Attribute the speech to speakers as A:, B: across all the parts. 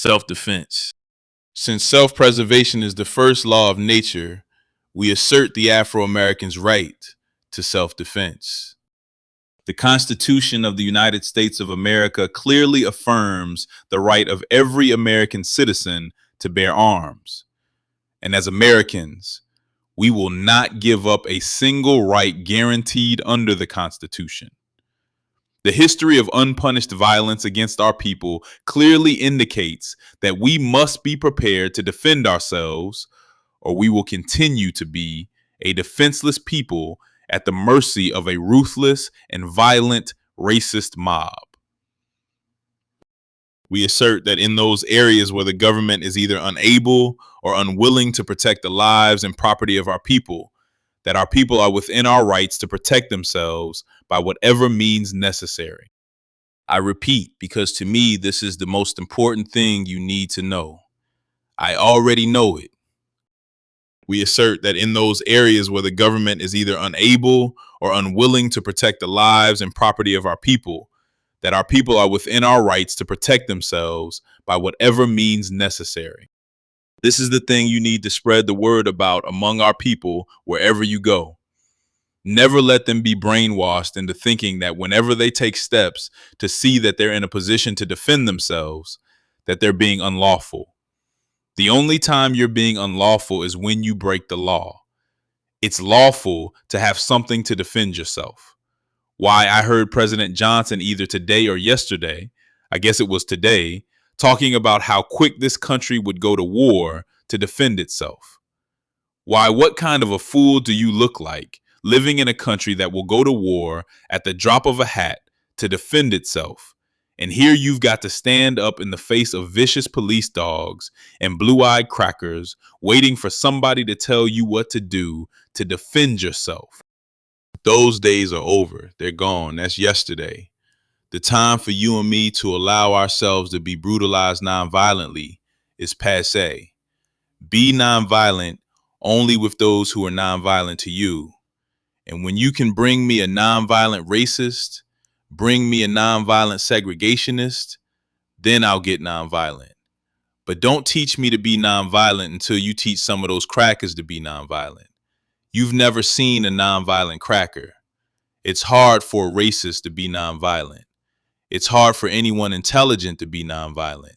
A: Self-defense. Since self-preservation is the first law of nature, we assert the Afro-Americans' right to self-defense. The Constitution of the United States of America clearly affirms the right of every American citizen to bear arms. And as Americans, we will not give up a single right guaranteed under the Constitution. The history of unpunished violence against our people clearly indicates that we must be prepared to defend ourselves, or we will continue to be a defenseless people at the mercy of a ruthless and violent racist mob. We assert that in those areas where the government is either unable or unwilling to protect the lives and property of our people, that our people are within our rights to protect themselves by whatever means necessary. I repeat, because to me, this is the most important thing you need to know. I already know it. We assert that in those areas where the government is either unable or unwilling to protect the lives and property of our people, that our people are within our rights to protect themselves by whatever means necessary. This is the thing you need to spread the word about among our people wherever you go. Never let them be brainwashed into thinking that whenever they take steps to see that they're in a position to defend themselves, that they're being unlawful. The only time you're being unlawful is when you break the law. It's lawful to have something to defend yourself. Why I heard President Johnson either today or yesterday, I guess it was today, talking about how quick this country would go to war to defend itself. Why, what kind of a fool do you look like living in a country that will go to war at the drop of a hat to defend itself? And here you've got to stand up in the face of vicious police dogs and blue-eyed crackers waiting for somebody to tell you what to do to defend yourself. Those days are over. They're gone. That's yesterday. The time for you and me to allow ourselves to be brutalized nonviolently is passé. Be nonviolent only with those who are nonviolent to you. And when you can bring me a nonviolent racist, bring me a nonviolent segregationist, then I'll get nonviolent. But don't teach me to be nonviolent until you teach some of those crackers to be nonviolent. You've never seen a nonviolent cracker. It's hard for a racist to be nonviolent. It's hard for anyone intelligent to be nonviolent.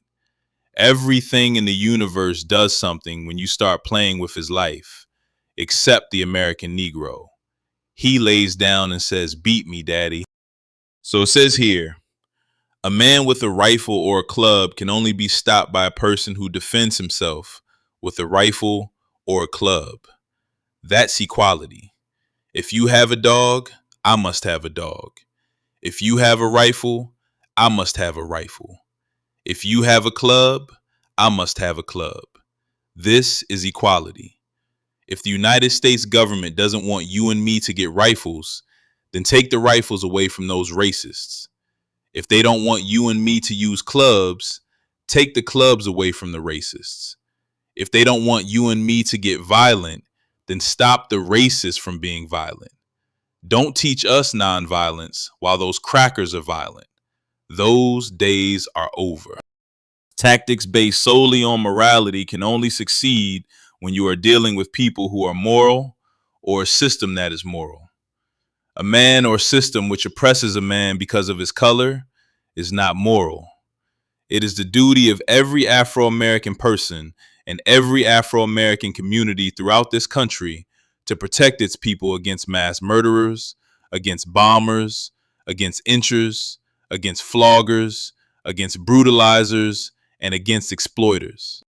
A: Everything in the universe does something when you start playing with his life, except the American Negro. He lays down and says, "Beat me, daddy." So it says here, a man with a rifle or a club can only be stopped by a person who defends himself with a rifle or a club. That's equality. If you have a dog, I must have a dog. If you have a rifle, I must have a rifle. If you have a club, I must have a club. This is equality. If the United States government doesn't want you and me to get rifles, then take the rifles away from those racists. If they don't want you and me to use clubs, take the clubs away from the racists. If they don't want you and me to get violent, then stop the racists from being violent. Don't teach us nonviolence while those crackers are violent. Those days are over. Tactics based solely on morality can only succeed when you are dealing with people who are moral or a system that is moral. A man or system which oppresses a man because of his color is not moral. It is the duty of every Afro-American person and every Afro-American community throughout this country to protect its people against mass murderers, against bombers, against inchers, against floggers, against brutalizers, and against exploiters.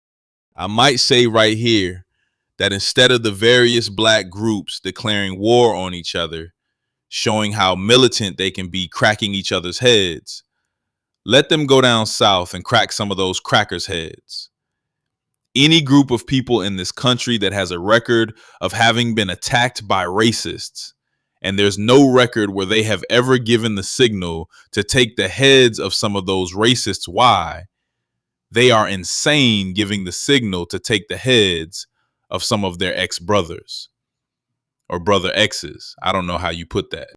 A: I might say right here that instead of the various black groups declaring war on each other, showing how militant they can be cracking each other's heads, let them go down south and crack some of those crackers' heads. Any group of people in this country that has a record of having been attacked by racists, and there's no record where they have ever given the signal to take the heads of some of those racists, why? They are insane giving the signal to take the heads of some of their ex-brothers or brother exes. I don't know how you put that.